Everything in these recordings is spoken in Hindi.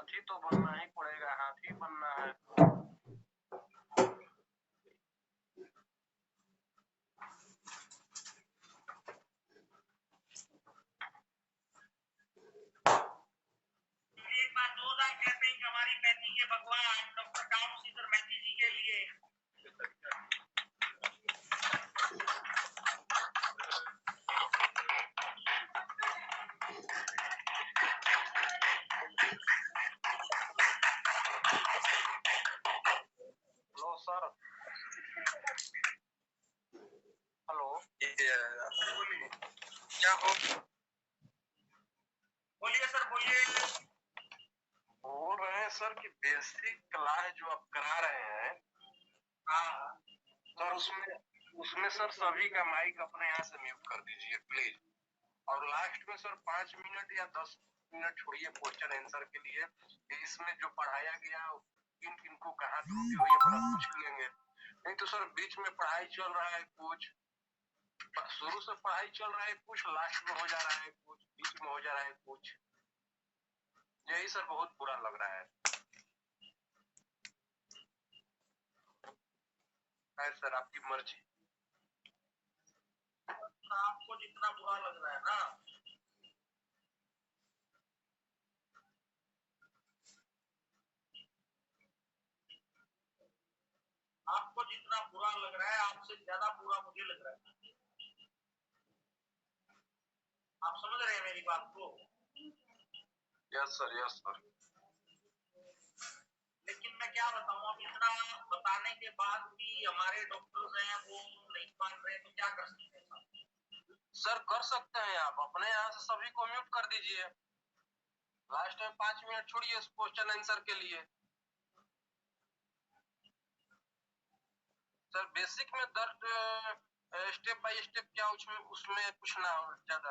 हाथी तो बनना ही पड़ेगा, हाथी बनना है। एक बात जोरदार कहते हैं कि हमारी मैथी के भगवान डॉक्टर काऊ सीधर मैथी जी के लिए हेलो सर, हेलो, क्या हो? बोलिए सर, बोलिए। बोल रहे हैं सर कि बेसिक क्लास जो आप करा रहे हैं, हाँ सर उसमें सर सभी का माइक अपने यहाँ से म्यूट कर दीजिए प्लीज। और लास्ट में सर 5 मिनट या 10 मिनट छोड़िए क्वेश्चन आंसर के लिए। इसमें जो पढ़ाया गया किन किन को कहाँ त्रुटि हुई है अपना पूछ लेंगे। नहीं तो सर बीच में पढ़ाई चल रहा है कुछ, शुरू से पढ़ाई चल रहा है कुछ, लास्ट में हो जा रहा है कुछ, बीच में हो जा रहा है कुछ। यही सर बहुत बुरा लग रहा है। सर आपकी मर्जी। आपको जितना बुरा लग रहा है ना, आपको जितना बुरा लग रहा है आपसे ज्यादा बुरा मुझे लग रहा है। आप समझ रहे हैं मेरी बात को? Yes sir, yes sir. लेकिन मैं क्या बताऊं, अब इतना बताने के बाद भी हमारे डॉक्टर्स हैं वो नहीं मान रहे, तो क्या कर सकते हैं सर? कर सकते हैं आप अपने यहाँ से सभी को म्यूट कर दीजिए। लास्ट में 5 मिनट छोड़िए क्वेश्चन आंसर के लिए। सर बेसिक में दर्द स्टेप बाय स्टेप क्या उसमें पूछना हो ज्यादा,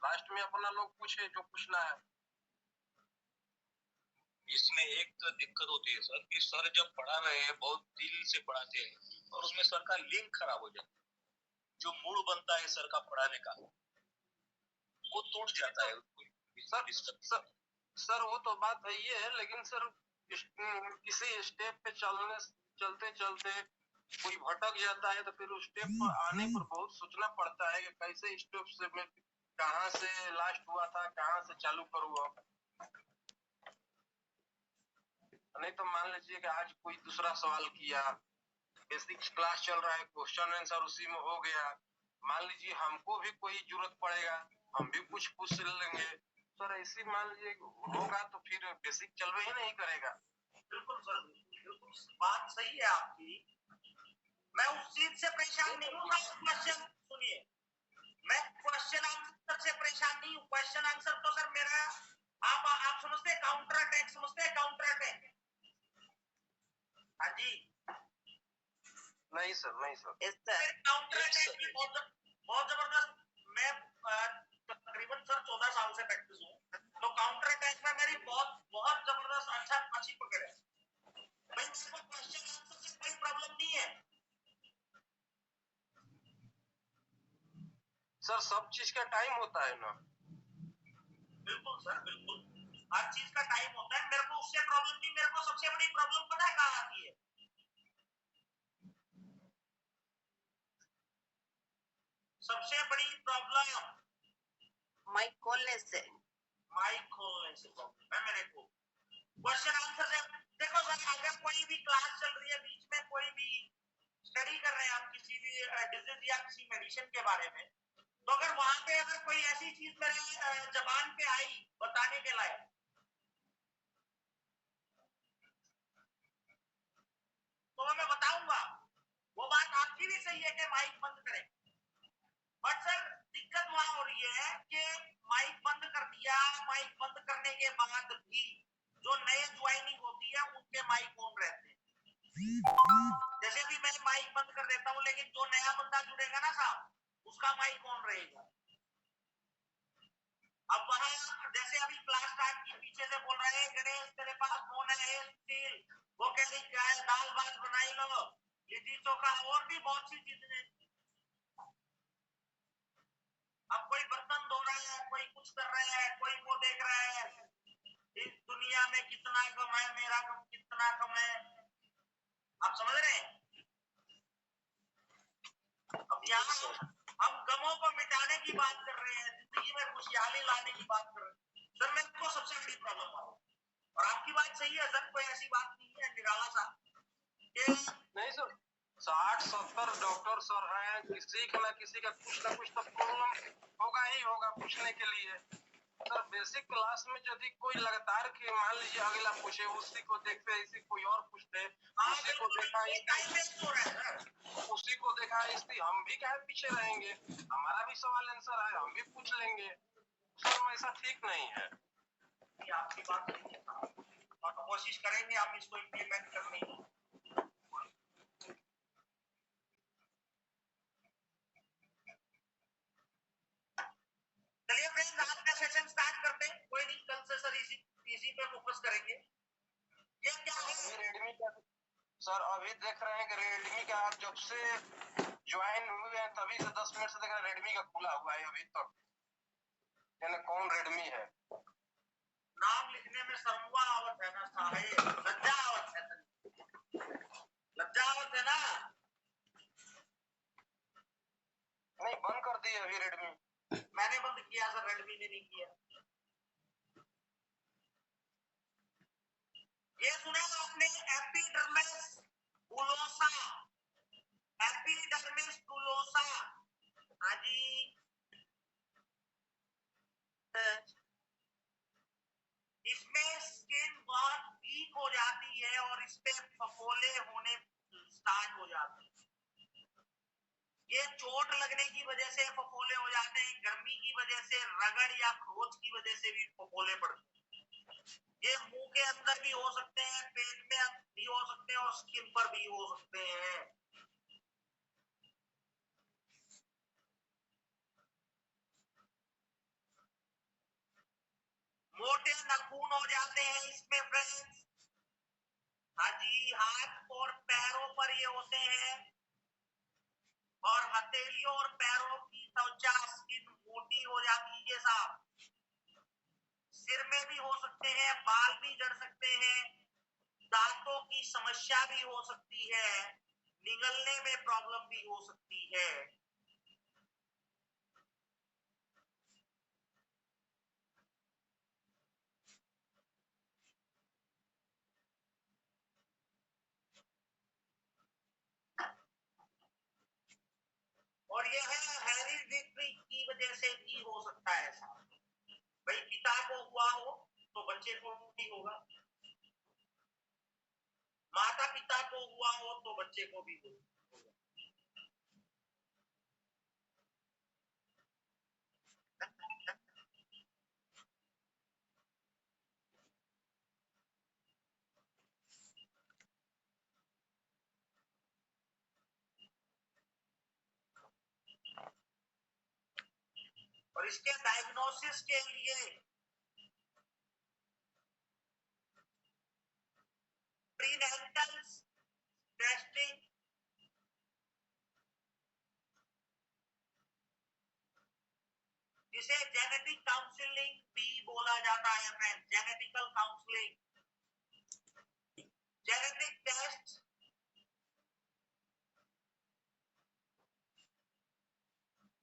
लास्ट में अपना लोग पूछे जो पूछना है। इसमें एक तो दिक्कत होती है सर कि सर जब पढ़ा रहे हैं बहुत दिल से पढ़ाते हैं और उसमें सर का लिंक खराब हो जाता है, जो मूड बनता है सर का पढ़ाने का वो टूट जाता है। सर वो तो बात है ये है, लेकिन सर किसी स्टेप पे चलते चलते कोई भटक जाता है तो फिर उस स्टेप पर आने पर बहुत सोचना पड़ता है कि कैसे स्टेप से मैं कहाँ से लास्ट हुआ था, कहाँ से चालू करूँ। नहीं तो मान लीजिए कि आज कोई दूसरा सवाल किया, बेसिक क्लास चल रहा है, क्वेश्चन आंसर उसी में हो गया, मान लीजिए हमको भी कोई जरूरत पड़ेगा, हम भी कुछ पूछ लेंगे सर, ऐसी मान लीजिए होगा तो फिर बेसिक चलवे ही नहीं करेगा। बिल्कुल सर, बिल्कुल बात सही है आपकी। मैं उस चीज से परेशान नहीं हूँ। क्वेश्चन सुनिए, मैं क्वेश्चन आंसर से परेशान नहीं हूँ। क्वेश्चन आंसर तो सर मेरा आप समझते हैं, काउंटर अटैक समझते हैं, काउंटर अटैक। हाँ जी। नहीं सर, नहीं सर, काउंटर अटैक भी बहुत जबरदस्त। मैं तकरीबन सर 14 साल से प्रैक्टिस हूँ, तो काउंटर अटैक में मेरी बहुत जबरदस्त अच्छी पकड़ है। क्वेश्चन आंसर से कोई प्रॉब्लम नहीं है सर, सब चीज का टाइम होता है ना। बिल्कुल सर, बिल्कुल हर चीज का टाइम होता है। मेरे को उससे प्रॉब्लम नहीं, मेरे को सबसे बड़ी प्रॉब्लम पता है कहाँ आती है? सबसे बड़ी प्रॉब्लम माइक खोलने से प्रॉब्लम है मेरे को। क्वेश्चन आंसर से देखो सर, अगर कोई भी क्लास चल रही है, बीच में कोई भी स्टडी कर रहे हैं हम किसी भी डिजीज या किसी मेडिसिन के बारे में, तो अगर वहां पे अगर कोई ऐसी चीज मेरे जबान पे आई बताने के लायक, तो मैं बताऊंगा। वो बात आपकी भी सही है कि माइक बंद करें, बट सर दिक्कत वहां हो रही है कि माइक बंद कर दिया, माइक बंद करने के बाद भी जो नए ज्वाइनिंग होती है उनके माइक ऑन रहते हैं। जैसे भी मैं माइक बंद कर देता हूँ, लेकिन जो नया बंदा जुड़ेगा ना साहब, उसका माइक ऑन रहेगा। अब वहां जैसे अभी क्लास स्टार्ट की, पीछे से बोल रहे हैं गणेश तेरे पास फोन है स्टील, वो कह रही क्या है, दाल भात बनाई लो, लिट्टी चोखा, और भी बहुत सी चीजें। अब कोई बर्तन धो रहा है, कोई कुछ कर रहा है, कोई वो देख रहा है। इस दुनिया में कितना कम है, मेरा कम कितना कम है, आप समझ रहे हैं? अब यहाँ हम गमों को मिटाने की बात कर रहे हैं, जिंदगी में खुशहाली लाने की बात कर रहे हैं। सर मेरे को सबसे बड़ी प्रॉब्लम आ रही है, और आपकी बात सही है सर, कोई ऐसी बात नहीं है निराला सा नहीं सर, 60-70 डॉक्टर सर हैं, किसी का ना किसी का कुछ ना कुछ तो प्रॉब्लम होगा ही होगा पूछने के लिए। सर बेसिक क्लास में यदि कोई लगातार के मान लीजिए अगला पूछे, उसी को देखते इसी कोई और पूछते, उसी को देखा उसी को देखा इसी, हम भी क्या पीछे रहेंगे, हमारा भी सवाल आंसर है, हम भी पूछ लेंगे। सर ऐसा ठीक नहीं है। आपकी बात सही है, और कोशिश करेंगे हम इसको इम्प्लीमेंट करने की। चलिए फ्रेंड्स, आज का सेशन स्टार्ट करते हैं। कोई नहीं, कल से सर इसी पे फोकस करेंगे। ये क्या है रेडमी का सर, अभी देख रहे हैं कि रेडमी का जब से ज्वाइन हुए हैं तभी से 10 मिनट से देख रहे हैं रेडमी का खुला हुआ है अभी तक, यानी कौन रेडमी है। नाम लिखने में शर्मुआ आवत है ना साहेब, लज्जा आवत है, लज्जा आवत है ना। नहीं बंद कर दिए अभी रेडमी, मैंने बंद किया सर, रेडमी ने नहीं किया। ये सुना आपने एपिडर्मिस बुलोसा, एपिडर्मिस बुलोसा। हाँ जी, इसमें स्किन बहुत वीक हो जाती है और इस पे फफोले होने स्टार्ट हो जाते हैं। ये चोट लगने की वजह से फफोले हो जाते हैं, गर्मी की वजह से, रगड़ या खरोच की वजह से भी फफोले पड़ते हैं। ये मुंह के अंदर भी हो सकते हैं, पेट में भी हो सकते हैं और स्किन पर भी हो सकते हैं। मोटे नाखून हो जाते हैं इसमें फ्रेंड्स। हाँ जी, हाथ और पैरों पर ये होते हैं, और हथेलियों और पैरों की त्वचा स्किन मोटी हो जाती है साहब। सिर में भी हो सकते हैं, बाल भी झड़ सकते हैं, दांतों की समस्या भी हो सकती है, निगलने में प्रॉब्लम भी हो सकती है। और ये है हेरिडिटरी की वजह से भी हो सकता है ऐसा। भाई पिता को हुआ हो तो बच्चे को भी होगा, माता पिता को हुआ हो तो बच्चे को भी होगा। और इसके डायग्नोसिस के लिए प्रीनेंटल टेस्टिंग, जिसे जेनेटिक काउंसलिंग भी बोला जाता है friend, genetical counselling, genetic test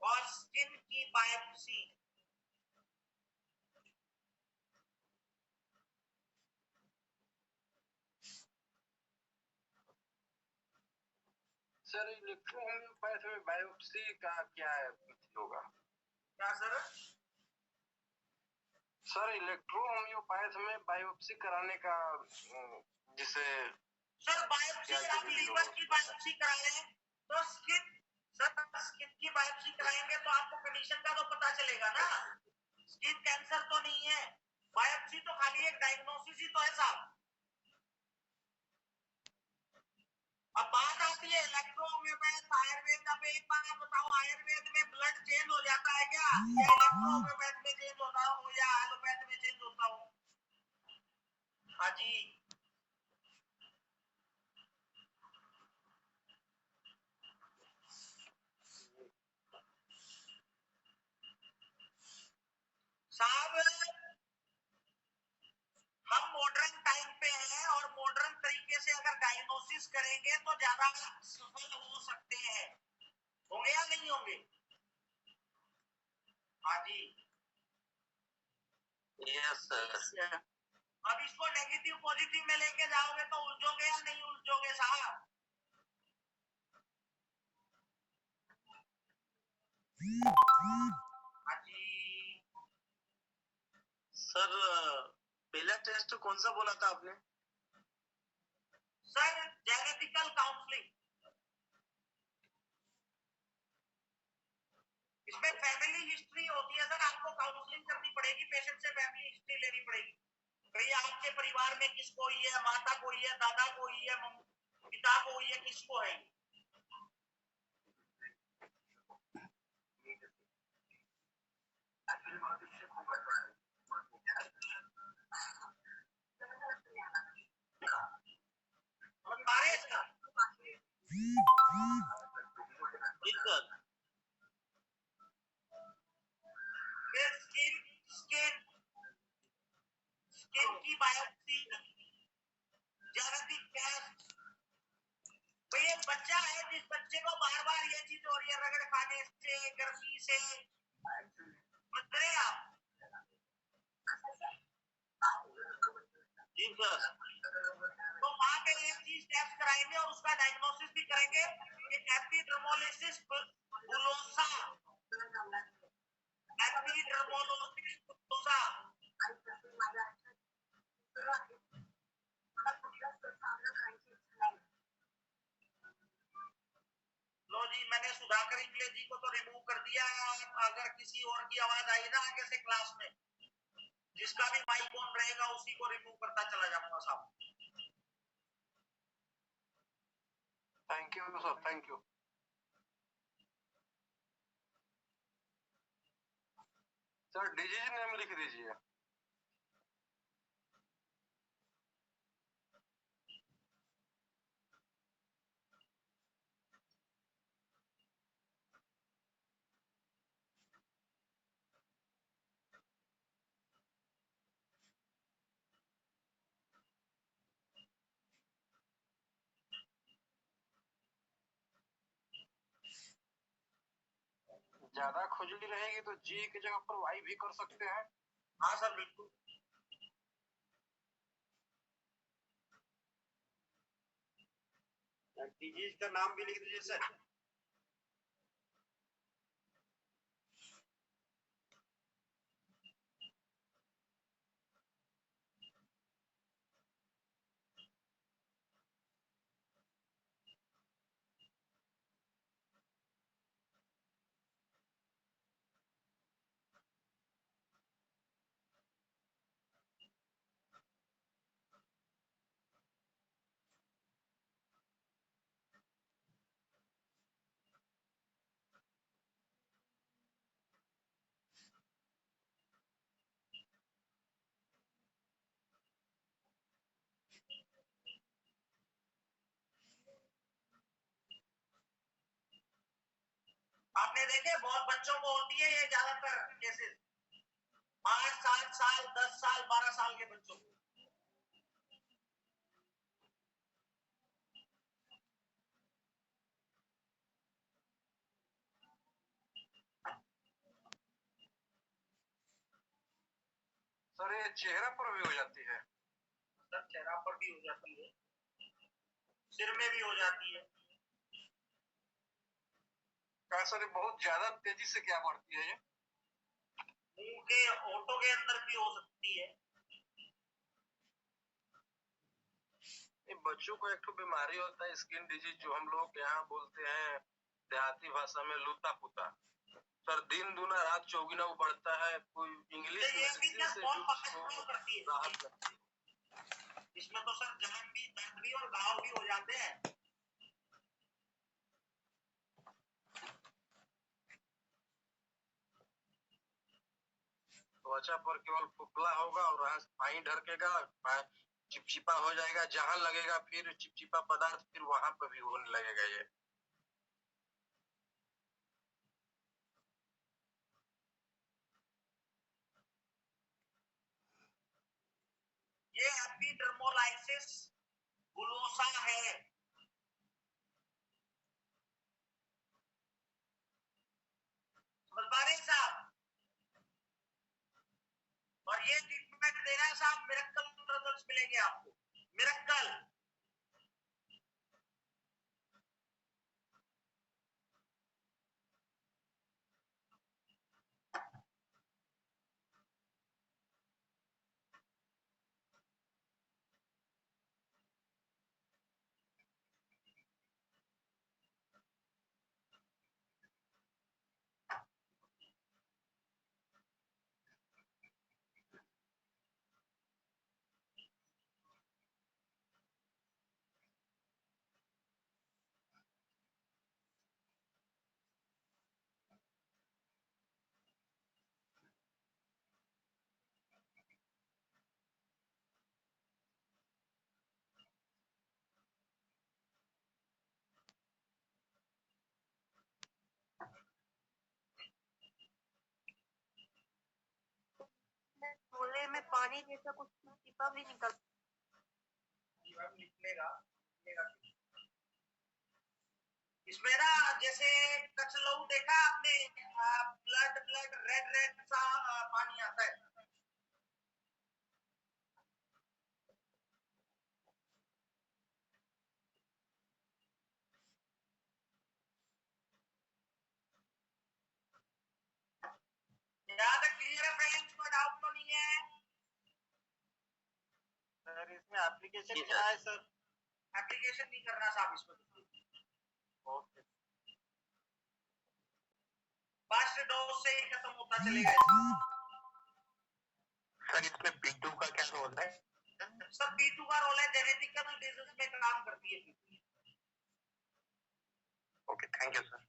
और स्किन की बायोप्सी। सर इलेक्ट्रोहोम्योपैथ में बायोप्सी का क्या होगा? क्या सर? सर इलेक्ट्रोहोम्योपैथ में बायोप्सी कराने का जिसे सर बायोप्सी, आप लीवर की बायोप्सी करा रहे हैं तो स्किन, सर स्किन की बायोप्सी कराएंगे तो आपको कंडीशन का तो पता चलेगा ना, स्किन कैंसर तो नहीं है। बायोप्सी तो खाली एक डायग्नोसिस ही तो है साहब। अब बात आती है इलेक्ट्रोहोम्योपैथ आयुर्वेद। अब एक बात बताओ, आयुर्वेद में ब्लड चेंज हो जाता है क्या, या इलेक्ट्रोहोम्योपैथ में चेंज होता हो या एलोपैथ में चेंज होता हो? हाँ जी, साहब हम मॉडर्न ज्यादा सफल हो सकते हैं। होंगे या नहीं होंगे? हाँ जी। Yes sir. अब इसको नेगेटिव पॉजिटिव में लेके जाओगे तो उलझोगे या नहीं उलझोगे साहब? हाँ जी। सर पहला टेस्ट कौन सा बोला था आपने? Sir genetical counselling. इसमें फैमिली हिस्ट्री होती है सर, आपको काउंसलिंग करनी पड़ेगी, पेशेंट से फैमिली हिस्ट्री लेनी पड़ेगी। भाई आपके परिवार में किसको हुई है, माता को हुई है, दादा को हुई है, पिता को हुई है, किसको है? स्किन की बायोप्सी, जेनेटिक टेस्ट। भाई एक बच्चा है, जिस बच्चे को बार बार ये चीज हो रही है रगड़ खाने से, गर्मी से, समझ रहे आप? जी सर। तो वहां पे एक चीज टेस्ट कराएंगे और उसका डायग्नोसिस भी करेंगे कि एपिडर्मोलिसिस बुलोसा, एपिडर्मोलिसिस बुलोसा। लो जी, मैंने सुधाकर इंगले जी को तो रिमूव कर दिया है। अगर किसी और की आवाज आई ना आगे से क्लास में, जिसका भी माइक ऑन रहेगा उसी को रिमूव करता चला जाऊंगा साहब। Thank you sir, thank you. Sir disease name लिख दीजिए। ज्यादा खुजली रहेगी तो जी की जगह पर वाई भी कर सकते हैं। हाँ सर बिल्कुल। डिजीज का नाम भी लिख दीजिए सर। आपने देखे बहुत बच्चों को होती है ये ज्यादातर केसेस, 5 7 साल 10 साल 12 साल के बच्चों को। सर ये चेहरा पर भी हो जाती है। सर चेहरा पर भी हो जाती है, सिर में भी हो जाती है। क्या सर बहुत ज्यादा तेजी से क्या बढ़ती है ये? मुंह के होठों के अंदर भी हो सकती है। ये बच्चों को एक तो बीमारी होता है स्किन डिजीज, जो हम लोग यहाँ बोलते हैं देहाती भाषा में लूता पुता। सर दिन दूना रात चौगुना वो बढ़ता है। कोई इंग्लिश ये भी मेडिसिन सर से बहुत भी फास्ट उसको ग्रो करती है। राहत करती है। इसमें तो सर जलन भी, दर्द भी और घाव भी हो जाते हैं। त्वचा पर केवल फुफला होगा और पानी ढरकेगा, चिपचिपा हो जाएगा, जहां लगेगा फिर चिपचिपा पदार्थ फिर वहां पर भी होने लगेगा ये। ये एपिडर्मोलाइसिस बुलोसा है। पानी जैसा कुछ टिपा भी निकल निकलेगा इसमें ना, जैसे कचलऊ देखा आपने, ब्लड ब्लड रेड रेड सा पानी आता है। यहाँ तक क्लियर है फ्रेंड्स, कोई डाउट तो नहीं है? सर इसमें एप्लीकेशन क्या है सर? एप्लीकेशन नहीं करना साहब इसमें। ओके फर्स्ट डोज से ही खत्म होता चलेगा। सर इसमें B2 का क्या रोल है? सर B2 का रोल है जेनेटिकल डिजीज में काम करती है। Okay, thank you sir.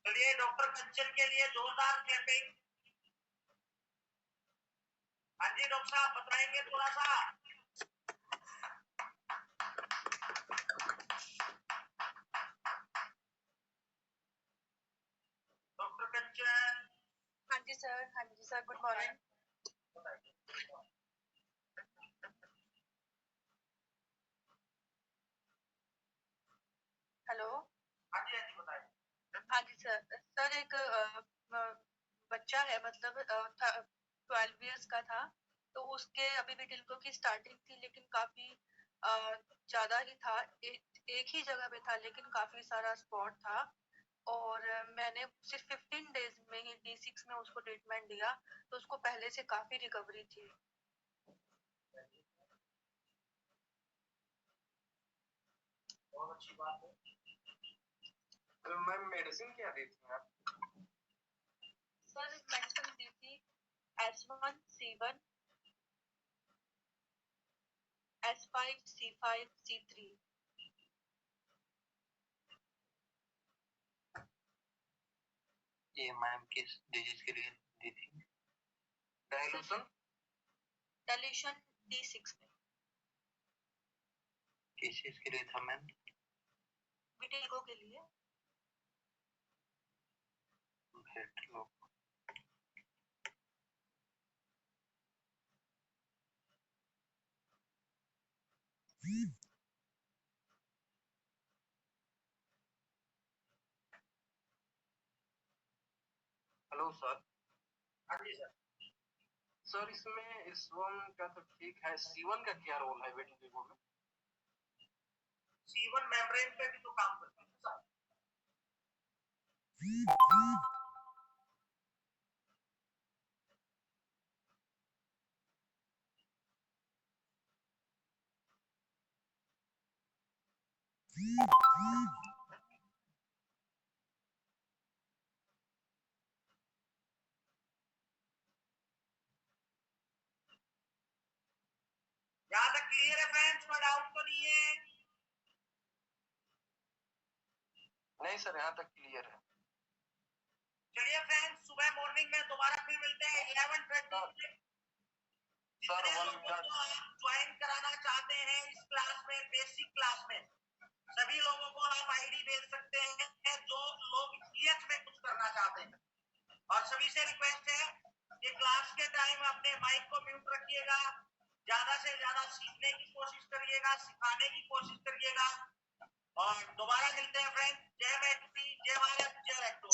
चलिए डॉक्टर कंचन के लिए जोरदार क्लैपिंग। हाँ जी डॉक्टर साहब बताएंगे थोड़ा सा। डॉक्टर कंचन। हाँ जी सर, गुड मॉर्निंग। हेलो। हाँ जी बताइए। हाँ जी सर एक बच्चा है, मतलब 12 इयर्स का था, तो उसके अभी भी टिल्को की स्टार्टिंग थी, लेकिन काफी ज्यादा ही था। एक ही जगह पे था, लेकिन काफी सारा स्पॉट था। और मैंने सिर्फ 15 डेज में ही D6 में उसको ट्रीटमेंट दिया, तो उसको पहले से काफी रिकवरी थी। बहुत अच्छी बात है। मैम मेडिसिन क्या दी थी आप? सर मेडिसिन दी थी S1C1 S5C5C3। ये मैम किस डिजीज के लिए दी थी? डायलूशन D6 में। किस चीज के लिए था मैम? विटिलिगो के लिए। Hello sir. हाँ जी सर। सर इसमें S1 का तो ठीक है, C1 का क्या रोल है विटिलिगो में? C1 मेम्ब्रेन पे भी तो काम करता है सर। यहाँ तक क्लियर है फ्रेंड्स, कोई डाउट तो नहीं है? नहीं सर, यहाँ तक क्लियर है। चलिए फ्रेंड्स, सुबह मॉर्निंग में दोबारा फिर मिलते हैं 11:30। सर जितने 1 लोगों मिनट। को आप ज्वाइन कराना चाहते हैं इस क्लास में, बेसिक क्लास में, सभी लोगों को आप आईडी भेज सकते हैं जो लोग PH में कुछ करना चाहते हैं। और सभी से रिक्वेस्ट है कि क्लास के टाइम अपने माइक को म्यूट रखिएगा, ज्यादा से ज्यादा सीखने की कोशिश करिएगा, सिखाने की कोशिश करिएगा। और दोबारा मिलते हैं फ्रेंड्स। जय मैत्री, जय भारत, जय रेक्टो।